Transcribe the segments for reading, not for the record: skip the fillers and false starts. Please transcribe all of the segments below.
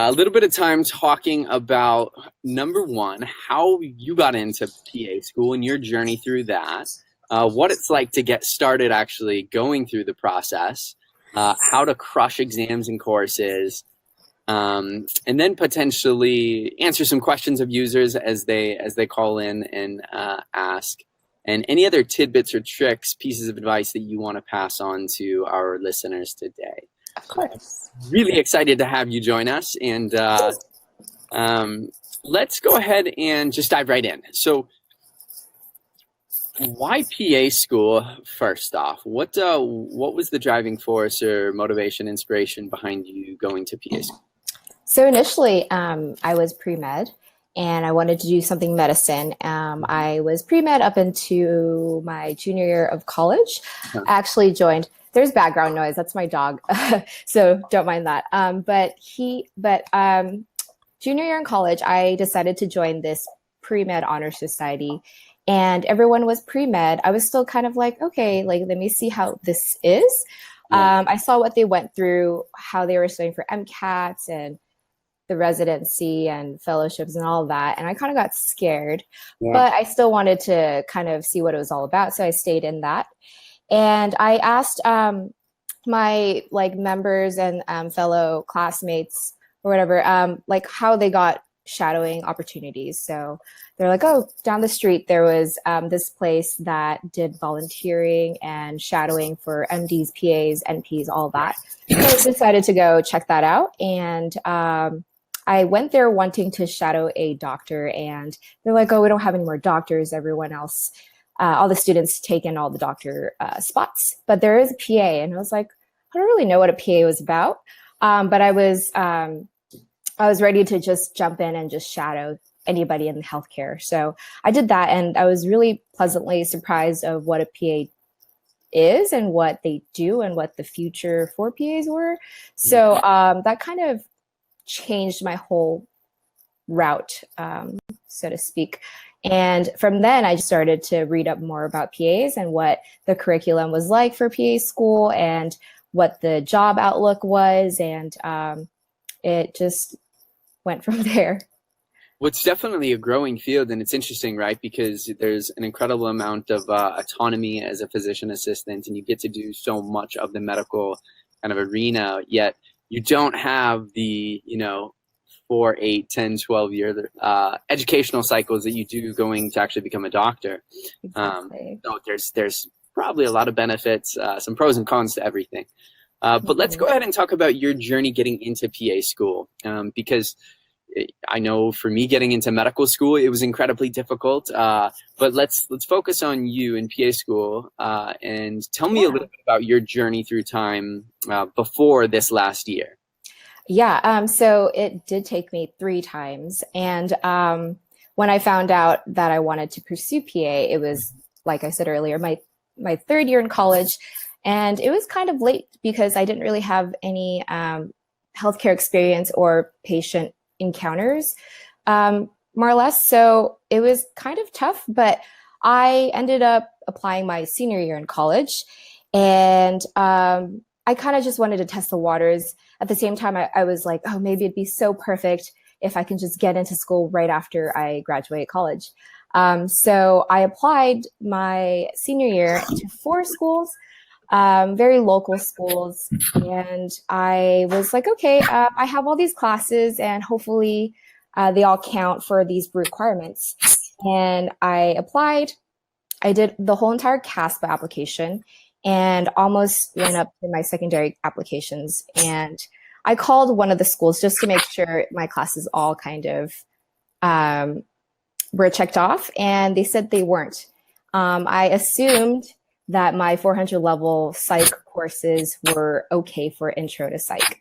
a little bit of time talking about, number one, how you got into PA school and your journey through that, what it's like to get started actually going through the process, how to crush exams and courses, and then potentially answer some questions of users as they call in and ask, and any other tidbits or tricks, pieces of advice that you want to pass on to our listeners today. Of course. Really excited to have you join us, and let's go ahead and just dive right in. So, why PA school? First off, what was the driving force or motivation, inspiration behind you going to PA school? So initially, I was pre-med, and I wanted to do something medicine. I was pre-med up into my junior year of college. I actually joined. There's background noise. That's my dog, so don't mind that. Junior year in college, I decided to join this pre-med honor society, and everyone was pre-med. I was still kind of like, okay, like let me see how this is. I saw what they went through, how they were studying for MCATs and the residency and fellowships and all of that, and I kind of got scared, but I still wanted to kind of see what it was all about, so I stayed in that. And I asked my members and fellow classmates or whatever, like how they got shadowing opportunities. So they're like, oh, down the street there was this place that did volunteering and shadowing for MDs, PAs, NPs, all that. So I decided to go check that out, and I went there wanting to shadow a doctor, and they're like, oh, we don't have any more doctors. Everyone else, all the students taken all the doctor spots, but there is a PA. And I was like, I don't really know what a PA was about. But I was ready to just jump in and just shadow anybody in healthcare. So I did that, and I was really pleasantly surprised of what a PA is and what they do and what the future for PAs were. So that kind of changed my whole route, so to speak. And from then I started to read up more about PAs and what the curriculum was like for PA school and what the job outlook was. And it just went from there. Well, it's definitely a growing field, and it's interesting, right? Because there's an incredible amount of autonomy as a physician assistant, and you get to do so much of the medical kind of arena, yet you don't have the, 4, 8, 10, 12-year educational cycles that you do going to actually become a doctor. Exactly. So there's probably a lot of benefits, some pros and cons to everything. But let's go ahead and talk about your journey getting into PA school, because I know for me getting into medical school, it was incredibly difficult. But let's focus on you in PA school, and tell me a little bit about your journey through time before this last year. Yeah, so it did take me 3 times. And when I found out that I wanted to pursue PA, it was, like I said earlier, my 3rd year in college. And it was kind of late because I didn't really have any healthcare experience or patient encounters, more or less. So it was kind of tough, but I ended up applying my senior year in college. And I kind of just wanted to test the waters. At the same time, I was like, oh, maybe it'd be so perfect if I can just get into school right after I graduate college. So I applied my senior year to 4 schools, very local schools. And I was like, okay, I have all these classes and hopefully they all count for these requirements. And I applied. I did the whole entire CASPA application and almost went up to my secondary applications. And I called one of the schools just to make sure my classes all kind of were checked off, and they said they weren't. I assumed that my 400 level psych courses were okay for intro to psych.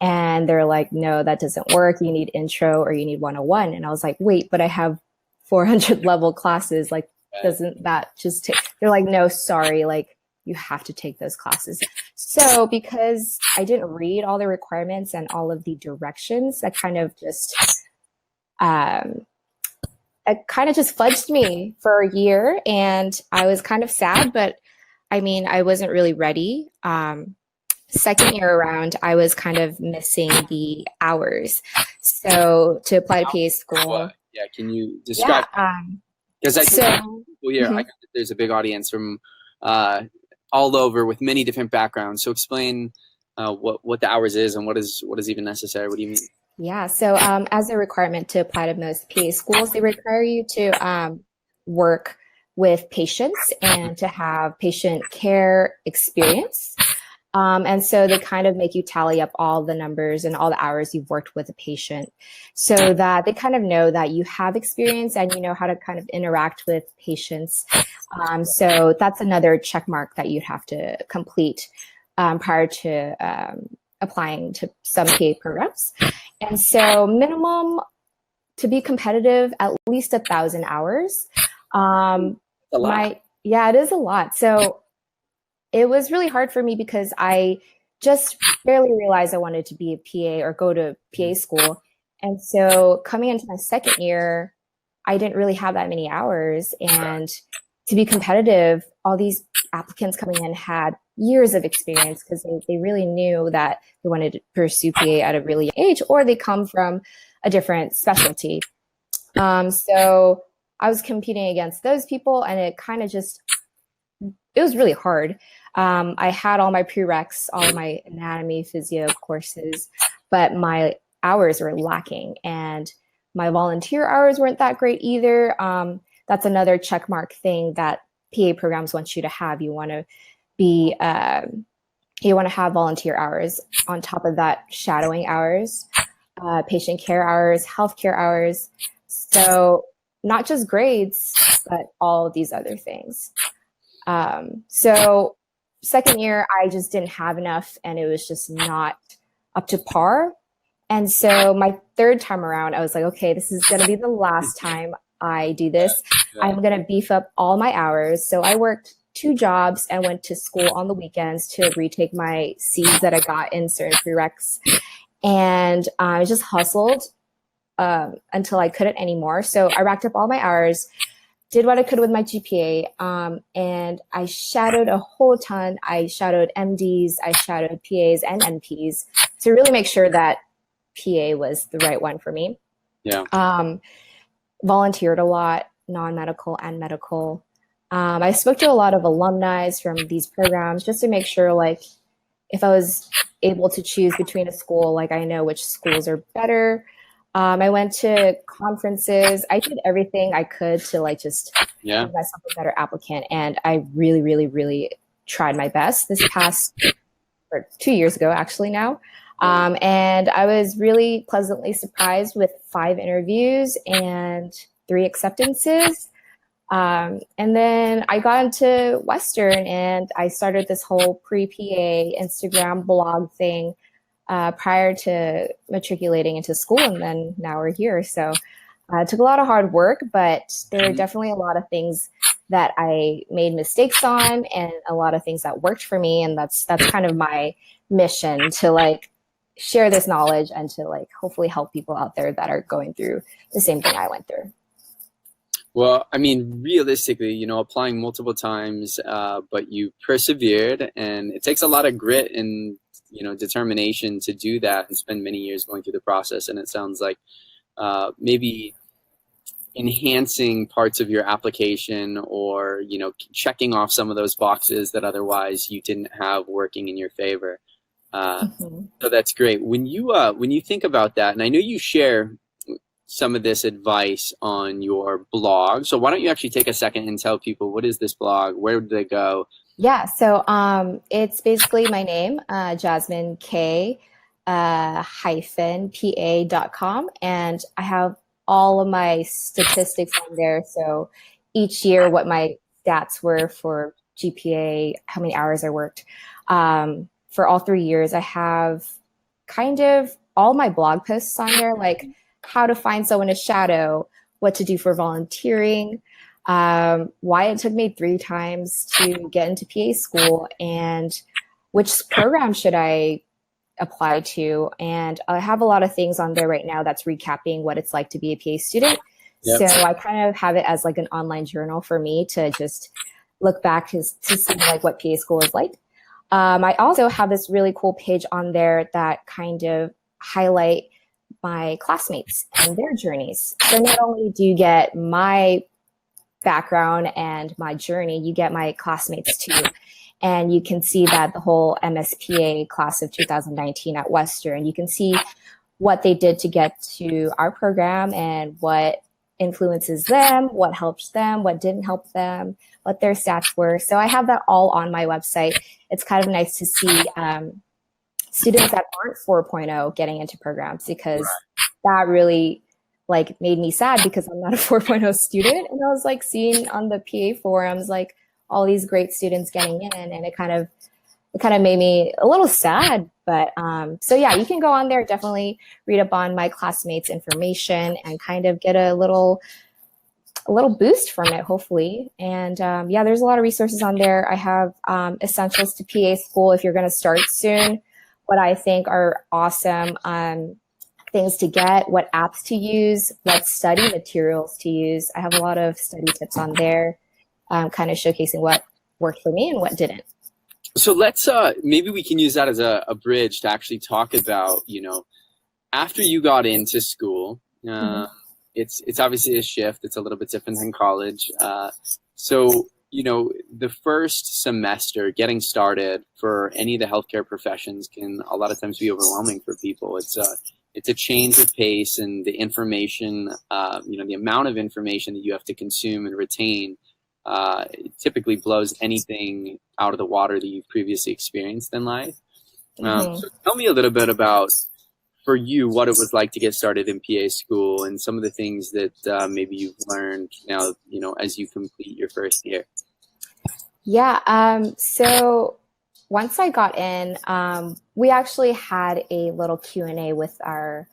And they're like, no, that doesn't work. You need intro or you need 101. And I was like, wait, but I have 400 level classes. Like, doesn't that just take? They're like, no, sorry. Like, you have to take those classes. So because I didn't read all the requirements and all of the directions, that kind of just, fudged me for a year. And I was kind of sad, but I mean, I wasn't really ready. second year around, I was kind of missing the hours. So to apply to PA school, Yeah, can you yeah. describe? Because I think So people here, I mhm. know that there's a big audience from all over with many different backgrounds. So explain what the hours is and what is even necessary. What do you mean? Yeah, so as a requirement to apply to most PA schools, they require you to work with patients and to have patient care experience. And so they kind of make you tally up all the numbers and all the hours you've worked with a patient so that they kind of know that you have experience and you know how to kind of interact with patients. So that's another check mark that you'd have to complete prior to applying to some PA programs. And so minimum to be competitive, at least 1,000 hours. A lot. Yeah, it is a lot. So it was really hard for me because I just barely realized I wanted to be a PA or go to PA school. And so coming into my second year, I didn't really have that many hours. And to be competitive, all these applicants coming in had years of experience because they really knew that they wanted to pursue PA at a really young age, or they come from a different specialty. So I was competing against those people, and it kind of just, it was really hard. I had all my prereqs, all my anatomy, physio courses, but my hours were lacking, and my volunteer hours weren't that great either. That's another checkmark thing that PA programs want you to have. You want to be, you want to have volunteer hours on top of that, shadowing hours, patient care hours, healthcare hours. So not just grades, but all of these other things. So second year, I just didn't have enough, and it was just not up to par. And so my third time around, I was like, okay, this is going to be the last time I do this. I'm going to beef up all my hours. So I worked 2 jobs and went to school on the weekends to retake my C's that I got in certain prereqs. And I just hustled until I couldn't anymore. So I racked up all my hours, did what I could with my GPA, and I shadowed a whole ton. I shadowed MDs, I shadowed PAs and NPs to really make sure that PA was the right one for me. Yeah. Volunteered a lot, non-medical and medical. I spoke to a lot of alumni from these programs just to make sure, like, if I was able to choose between a school, like I know which schools are better. I went to conferences. I did everything I could to like just make myself a better applicant. And I really, really, really tried my best this past, or 2 years ago, actually now. And I was really pleasantly surprised with 5 interviews and 3 acceptances. And then I got into Western and I started this whole pre-PA Instagram blog thing prior to matriculating into school, and then now we're here. So it took a lot of hard work, but there are definitely a lot of things that I made mistakes on and a lot of things that worked for me. And that's kind of my mission, to like share this knowledge and to like hopefully help people out there that are going through the same thing I went through. Well, I mean, realistically, you know, applying multiple times, but you persevered, and it takes a lot of grit and, you know, determination to do that and spend many years going through the process. And it sounds like maybe enhancing parts of your application, or, you know, checking off some of those boxes that otherwise you didn't have working in your favor. So that's great. When you think about that, and I know you share some of this advice on your blog, so why don't you actually take a second and tell people, what is this blog? Where do they go? Yeah, so it's basically my name, Jasmine K hyphen PA.com, and I have all of my statistics on there. So each year, what my stats were for GPA, how many hours I worked. For all 3 years, I have kind of all my blog posts on there, like how to find someone to shadow, what to do for volunteering, why it took me 3 times to get into PA school, and which program should I apply to. And I have a lot of things on there right now that's recapping what it's like to be a PA student. Yep. So I kind of have it as like an online journal for me to just look back to see like what PA school is like. I also have this really cool page on there that kind of highlight my classmates and their journeys. So not only do you get my background and my journey, you get my classmates too. And you can see that the whole MSPA class of 2019 at Western, you can see what they did to get to our program and what influences them, what helps them, what didn't help them, what their stats were. So I have that all on my website. It's kind of nice to see students that aren't 4.0 getting into programs, because that really like made me sad because I'm not a 4.0 student. And I was like seeing on the PA forums, like all these great students getting in, and it kind of made me a little sad. But so yeah, you can go on there, definitely read up on my classmates' information and kind of get a little boost from it, hopefully. And yeah, there's a lot of resources on there. I have essentials to PA school if you're going to start soon, what I think are awesome things to get, what apps to use, what study materials to use. I have a lot of study tips on there, kind of showcasing what worked for me and what didn't. So let's maybe we can use that as a bridge to actually talk about, after you got into school, it's obviously a shift. It's a little bit different than college. So, the first semester getting started for any of the healthcare professions can a lot of times be overwhelming for people. It's a change of pace, and the information, the amount of information that you have to consume and retain typically blows anything out of the water that you've previously experienced in life. So tell me a little bit about, for you, what it was like to get started in PA school and some of the things that maybe you've learned now, as you complete your first year. Yeah. So once I got in, we actually had a little Q&A with our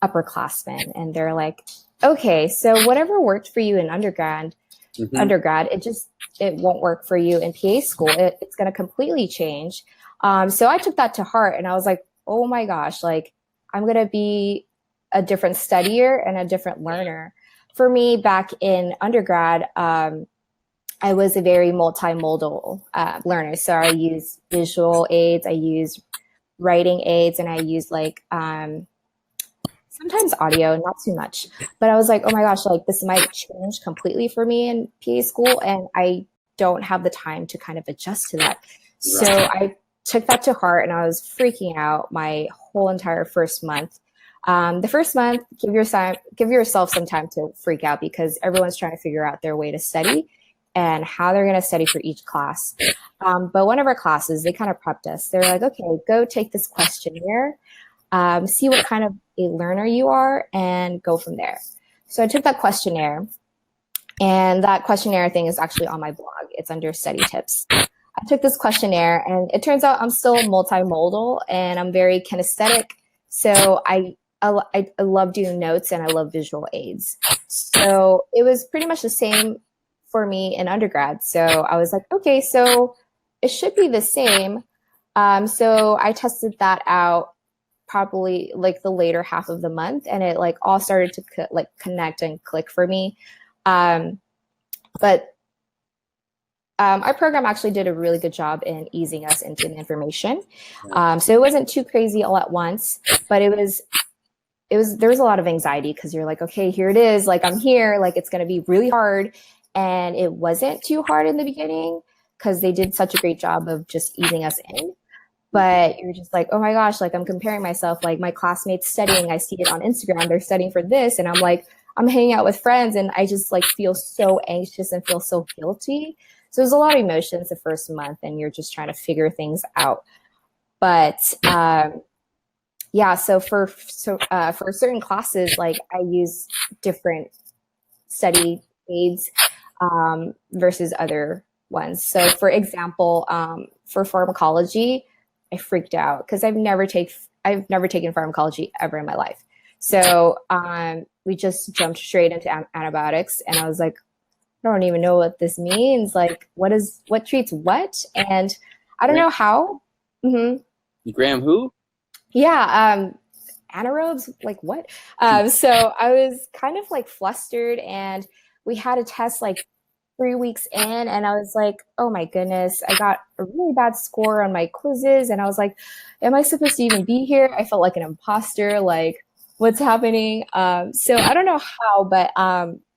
upperclassmen, and they're like, okay, so whatever worked for you in undergrad, it won't work for you in PA school. It's going to completely change. So I took that to heart, and I was like, oh my gosh, like I'm going to be a different studier and a different learner. For me, back in undergrad, I was a very multimodal learner. So I use visual aids, I use writing aids, and I use like sometimes audio, not too much. But I was like, oh my gosh, like this might change completely for me in PA school, and I don't have the time to kind of adjust to that. So I took that to heart, and I was freaking out my whole entire first month. The first month, give yourself some time to freak out, because everyone's trying to figure out their way to study and how they're going to study for each class. But one of our classes, they kind of prepped us. They're like, okay, go take this questionnaire, see what kind of a learner you are, and go from there. So I took that questionnaire, and that questionnaire thing is actually on my blog. It's under study tips. I took this questionnaire, and it turns out I'm still multimodal, and I'm very kinesthetic. So I love doing notes, and I love visual aids. So it was pretty much the same for me in undergrad. So I was like, okay, so it should be the same. So I tested that out probably like the later half of the month, and it like all started to connect and click for me. But our program actually did a really good job in easing us into the information. So it wasn't too crazy all at once, but there was a lot of anxiety, because you're like, okay, here it is. Like I'm here, like it's going to be really hard. And it wasn't too hard in the beginning, because they did such a great job of just easing us in. But you're just like, oh my gosh, like I'm comparing myself, like my classmates studying, I see it on Instagram, they're studying for this. And I'm like, I'm hanging out with friends, and I just like feel so anxious and feel so guilty. So there's a lot of emotions the first month, and you're just trying to figure things out. But yeah, so for certain classes, like I use different study aids versus other ones. So for example, for pharmacology, I freaked out because I've never taken pharmacology ever in my life. So we just jumped straight into antibiotics, and I was like, I don't even know what this means. Like, what treats what? And I don't know how. Graham, who? Yeah, anaerobes, like what? So I was kind of like flustered, and we had a test like 3 weeks in, and I was like, oh my goodness, I got a really bad score on my quizzes, and I was like, am I supposed to even be here? I felt like an imposter, like what's happening? So I don't know how, but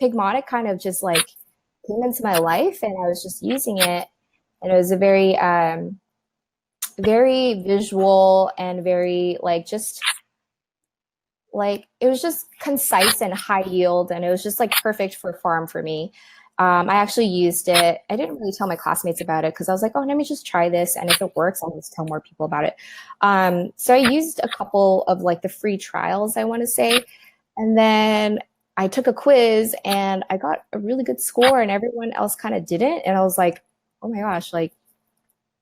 Picmonic kind of just like came into my life, and I was just using it, and it was a very visual and very like just like it was just concise and high yield, and it was just like perfect for farm for me. I actually used it. I didn't really tell my classmates about it because I was like, oh, let me just try this, and if it works, I'll just tell more people about it. So I used a couple of like the free trials, I want to say, and then I took a quiz and I got a really good score, and everyone else kind of didn't, and I was like, oh my gosh, like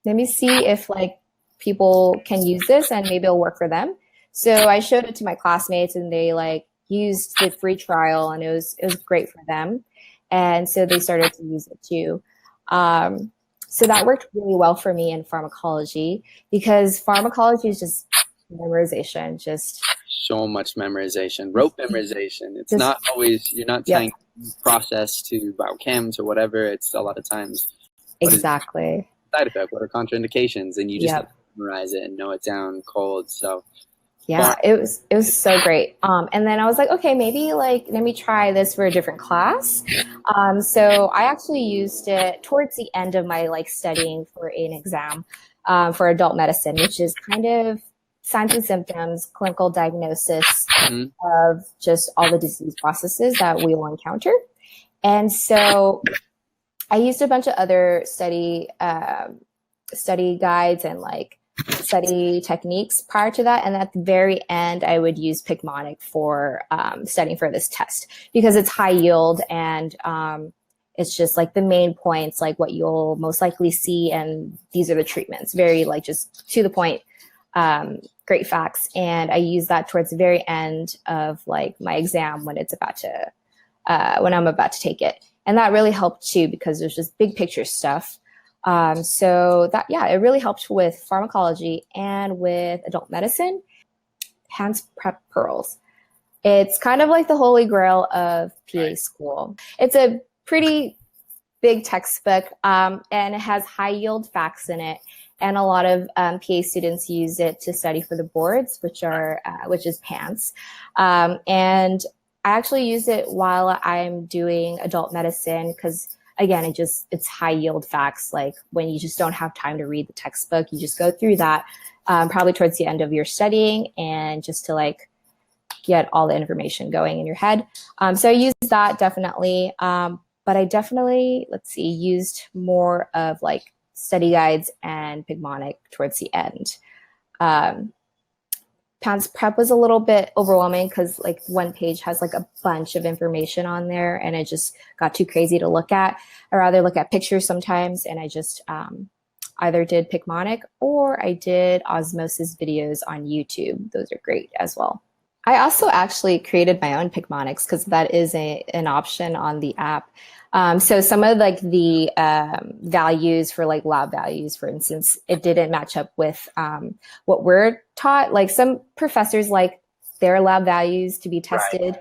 let me see if like people can use this and maybe it'll work for them. So I showed it to my classmates and they like used the free trial, and it was great for them. And so they started to use it too. So that worked really well for me in pharmacology, because pharmacology is just memorization, just So much memorization, rote memorization. It's just not always, you're not yep, tying process to biochems or whatever. It's a lot of times, what is exactly. the side effect? What are contraindications? And you just have Yep. to memorize it and know it down cold. So, Yeah, far, it was so great. And then I was like, okay, maybe like let me try this for a different class. So I actually used it towards the end of my like studying for an exam for adult medicine, which is kind of signs and symptoms, clinical diagnosis mhm. of just all the disease processes that we will encounter. And so I used a bunch of other study guides and like study techniques prior to that. And at the very end, I would use Picmonic for studying for this test because it's high yield, and it's just like the main points, like what you'll most likely see. And these are the treatments, very like just to the point, great facts. And I use that towards the very end of like my exam when I'm about to take it. And that really helped too, because there's just big picture stuff. So that, yeah, it really helped with pharmacology and with adult medicine. Hands Prep Pearls. It's kind of like the holy grail of PA school. It's a pretty big textbook, and it has high yield facts in it. And a lot of PA students use it to study for the boards, which is PANCE. And I actually use it while I'm doing adult medicine because again, it's high yield facts. Like when you just don't have time to read the textbook, you just go through that probably towards the end of your studying, and just to like get all the information going in your head. So I used that definitely. But I definitely, let's see, used more of like study guides and Picmonic towards the end. PANCE Prep was a little bit overwhelming because like one page has like a bunch of information on there, and it just got too crazy to look at. I rather look at pictures sometimes, and I just either did Picmonic or I did osmosis videos on YouTube. Those are great as well. I also actually created my own Picmonics because that is an option on the app. So some of like the values for like lab values, for instance, it didn't match up with what we're taught. Like some professors like their lab values to be Right. tested,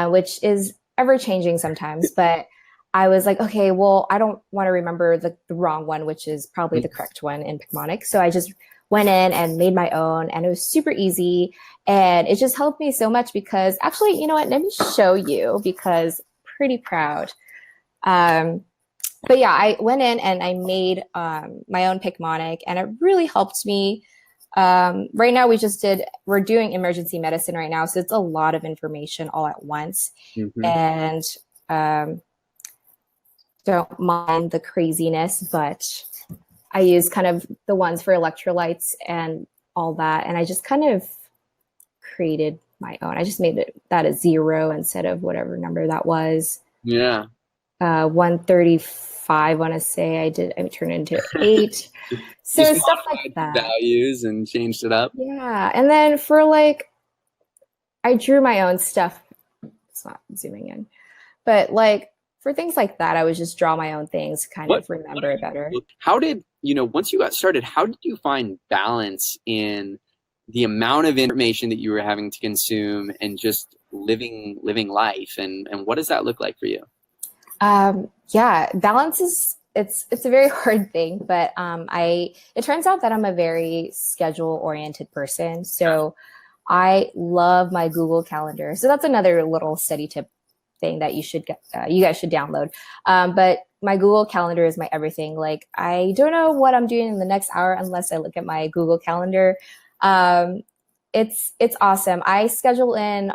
which is ever changing sometimes. But I was like, okay, well, I don't want to remember the wrong one, which is probably the correct one in Picmonic. So I just went in and made my own, and it was super easy. And it just helped me so much because actually, you know what? Let me show you because pretty proud. Um, but yeah, I went in and I made my own Picmonic, and it really helped me. Right now, we're doing emergency medicine right now, so it's a lot of information all at once. Mm-hmm. And don't mind the craziness, but I use kind of the ones for electrolytes and all that. And I just kind of created my own. I just made that a 0 instead of whatever number that was. Yeah. 135, I want to say I turned it into 8. So Just stuff like modified the that. values and changed it up. Yeah. And then for like, I drew my own stuff. It's not zooming in, but like for things like that, I would just draw my own things to kind of remember it better. How did, once you got started, how did you find balance in the amount of information that you were having to consume and just living life? And what does that look like for you? Yeah, balance is it's a very hard thing, but it turns out that I'm a very schedule oriented person. So I love my Google Calendar. So that's another little study tip thing that you guys should download. But my Google Calendar is my everything. Like I don't know what I'm doing in the next hour unless I look at my Google Calendar. Um, it's awesome. I schedule in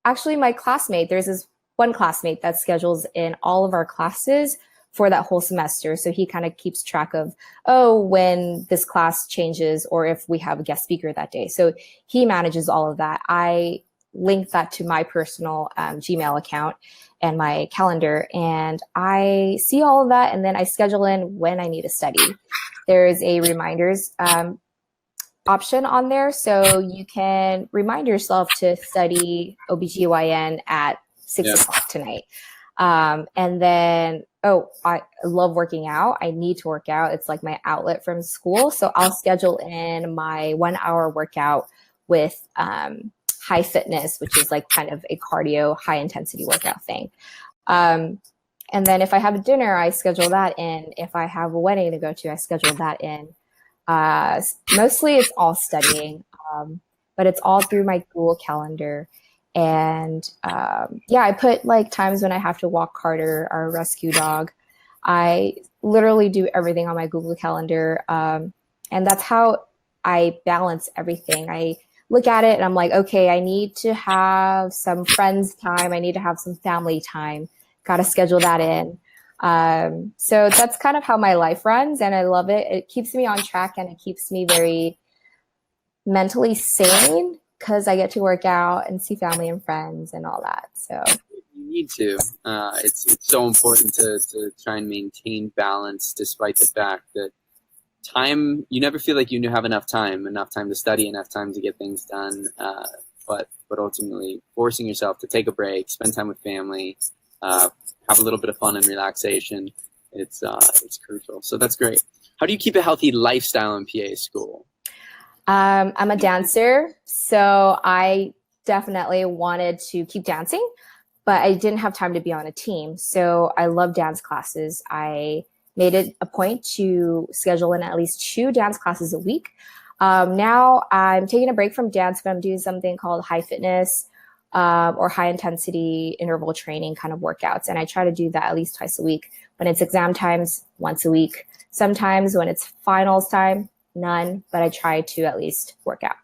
actually my classmate. There's this one classmate that schedules in all of our classes for that whole semester. So he kind of keeps track of, oh, when this class changes or if we have a guest speaker that day. So he manages all of that. I link that to my personal Gmail account and my calendar, and I see all of that, and then I schedule in when I need to study. There is a reminders option on there, so you can remind yourself to study OBGYN at 6 o'clock tonight. And then, oh, I love working out. I need to work out. It's like my outlet from school. So I'll schedule in my 1 hour workout with high fitness, which is like kind of a cardio, high intensity workout thing. And then if I have a dinner, I schedule that in. If I have a wedding to go to, I schedule that in. Mostly it's all studying, but it's all through my Google Calendar. And yeah, I put like times when I have to walk Carter, our rescue dog. I literally do everything on my Google Calendar. And that's how I balance everything. I look at it and I'm like, okay, I need to have some friends time. I need to have some family time. Got to schedule that in. So that's kind of how my life runs, and I love it. It keeps me on track and it keeps me very mentally sane because I get to work out and see family and friends and all that. So You need to. It's so important to try and maintain balance despite the fact that time, you never feel like you have enough time to study, enough time to get things done. But ultimately forcing yourself to take a break, spend time with family, have a little bit of fun and relaxation. It's crucial. So that's great. How do you keep a healthy lifestyle in PA school? I'm a dancer, so I definitely wanted to keep dancing, but I didn't have time to be on a team. So I love dance classes. I made it a point to schedule in at least 2 dance classes a week. Now I'm taking a break from dance, but I'm doing something called high fitness or high intensity interval training kind of workouts. And I try to do that at least twice a week. When it's exam times, once a week. Sometimes when it's finals time, none, but I try to at least work out.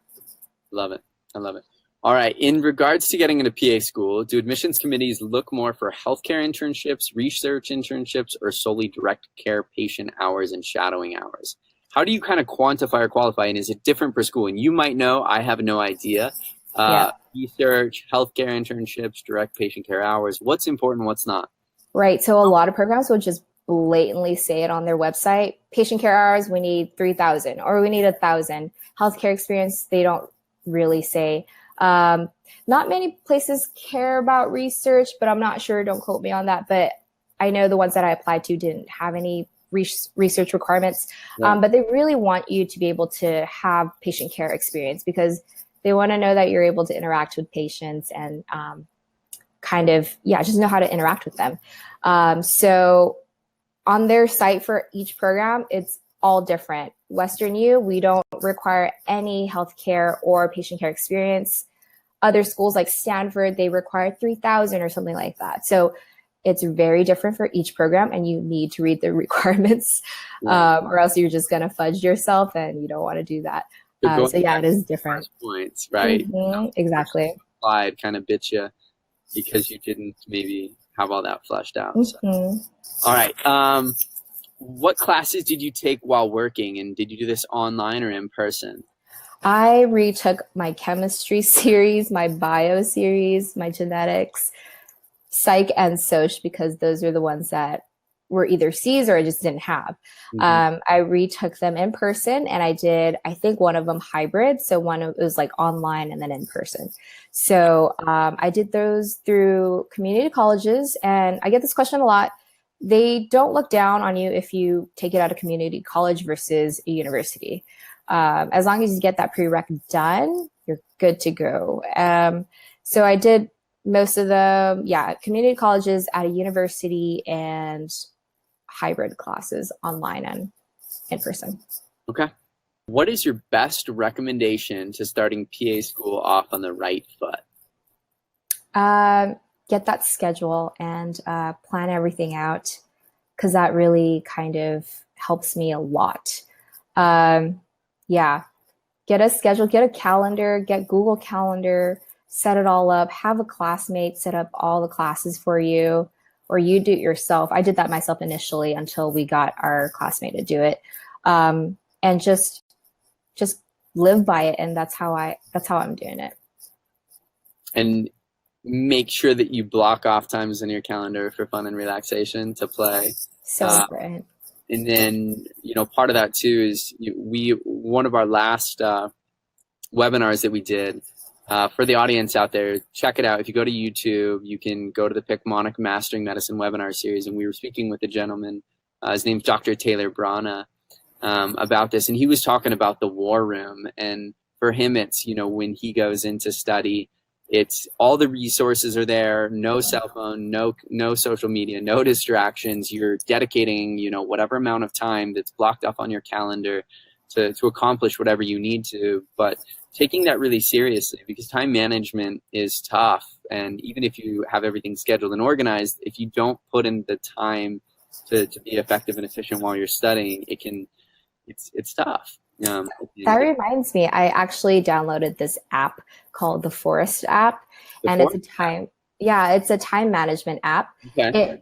Love it. I love it. All right. In regards to getting into PA school, do admissions committees look more for healthcare internships, research internships, or solely direct care patient hours and shadowing hours? How do you kind of quantify or qualify? And is it different per school? And you might know, I have no idea. Research, healthcare internships, direct patient care hours. What's important, what's not? Right. So a lot of programs will just blatantly say it on their website. Patient care hours, we need 3,000 or we need 1,000. Healthcare experience, they don't really say. Not many places care about research, but I'm not sure. Don't quote me on that. But I know the ones that I applied to didn't have any research requirements. Yeah. But they really want you to be able to have patient care experience because they want to know that you're able to interact with patients and just know how to interact with them. So on their site for each program, it's all different. Western U, we don't require any healthcare or patient care experience. Other schools like Stanford, they require 3,000 or something like that. So it's very different for each program, and you need to read the requirements, or else you're just going to fudge yourself, and you don't want to do that. So yeah, it is different. Points, right? Mm-hmm, exactly. Slide kind of bit you because you didn't maybe have all that fleshed out. Mm-hmm. So. All right. What classes did you take while working, and did you do this online or in person? I retook my chemistry series, my bio series, my genetics, psych, and soc because those are the ones that were either C's or I just didn't have. Mm-hmm. I retook them in person, and I did, I think, one of them hybrid. So one of it was like online and then in person. So I did those through community colleges, and I get this question a lot. They don't look down on you if you take it out of community college versus a university. As long as you get that prereq done, you're good to go. So I did most of them, yeah, community colleges at a university and hybrid classes online and in person. Okay. What is your best recommendation to starting PA school off on the right foot? Get that schedule and plan everything out, because that really kind of helps me a lot. Yeah, get a schedule, get a calendar, get Google Calendar, set it all up, have a classmate set up all the classes for you, or you do it yourself. I did that myself initially until we got our classmate to do it. And just live by it. And that's how I'm doing it. And make sure that you block off times in your calendar for fun and relaxation to play. So important. And then, part of that too is one of our last webinars that we did, for the audience out there, check it out. If you go to YouTube, you can go to the Picmonic Mastering Medicine webinar series. And we were speaking with a gentleman, his name's Dr. Taylor Brana, about this. And he was talking about the war room. And for him, it's, when he goes into study, it's all the resources are there, no cell phone, no social media, no distractions. You're dedicating, whatever amount of time that's blocked off on your calendar to accomplish whatever you need to, but taking that really seriously, because time management is tough. And even if you have everything scheduled and organized, if you don't put in the time to be effective and efficient while you're studying, it's tough. That reminds me, I actually downloaded this app called the Forest app, and it's a time management app. Okay.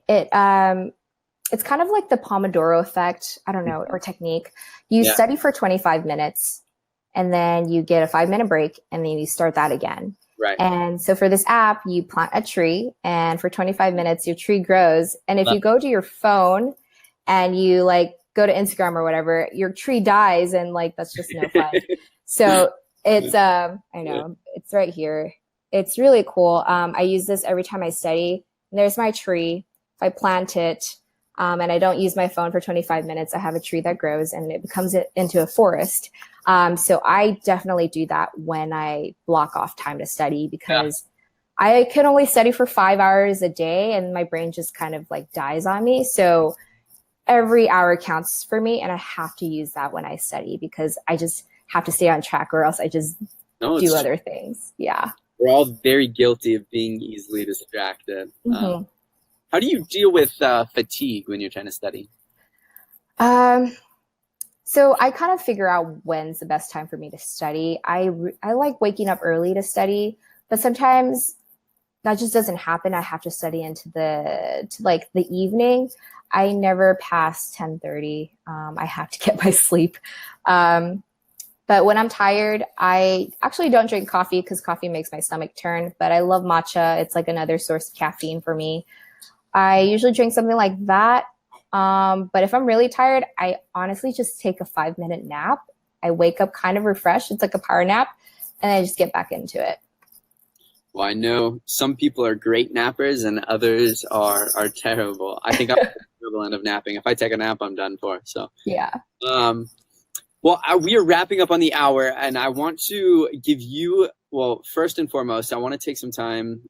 It's kind of like the Pomodoro effect, I don't know, or technique. You study for 25 minutes and then you get a 5-minute break and then you start that again. Right. And so for this app, you plant a tree and for 25 minutes, your tree grows. And if you go to your phone and you go to Instagram or whatever, your tree dies and that's just no fun. So it's, I know, it's right here. It's really cool. I use this every time I study. And there's my tree. If I plant it, and I don't use my phone for 25 minutes, I have a tree that grows and it becomes into a forest. So I definitely do that when I block off time to study, because I can only study for 5 hours a day and my brain just kind of dies on me. So every hour counts for me, and I have to use that when I study, because I just have to stay on track, or else I just do other things. Yeah. We're all very guilty of being easily distracted. Mm-hmm. How do you deal with fatigue when you're trying to study? So I kind of figure out when's the best time for me to study. I like waking up early to study, but sometimes that just doesn't happen. I have to study into the evening. I never pass 10:30. I have to get my sleep. But when I'm tired, I actually don't drink coffee because coffee makes my stomach turn, but I love matcha. It's another source of caffeine for me. I usually drink something like that. But if I'm really tired, I honestly just take a 5-minute nap. I wake up kind of refreshed. It's like a power nap, and I just get back into it. Well, I know some people are great nappers and others are terrible. I think I'm the terrible end of napping. If I take a nap, I'm done for. So yeah. Well, we are wrapping up on the hour, and I want to give you, first and foremost, I want to take some time,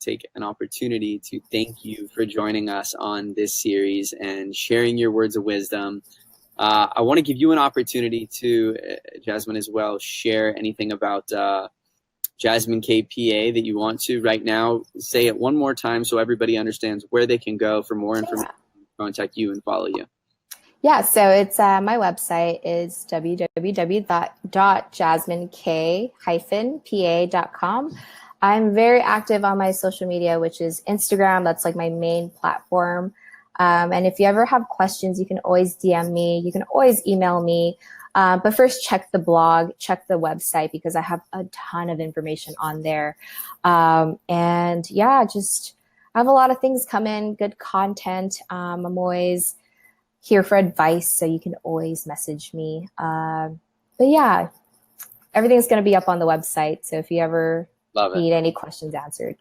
take an opportunity to thank you for joining us on this series and sharing your words of wisdom. I want to give you an opportunity to, Jasmine, as well, share anything about Jasmine KPA that you want to right now. Say it one more time so everybody understands where they can go for more information, contact you, and follow you. Yeah, so it's my website is www.jasminek-pa.com. I'm very active on my social media, which is Instagram. That's my main platform. And if you ever have questions, you can always DM me. You can always email me. But first, check the blog, check the website, because I have a ton of information on there. And yeah, just I have a lot of things coming, good content. I'm always here for advice, so you can always message me. But yeah, everything's going to be up on the website. So if you ever need any questions answered,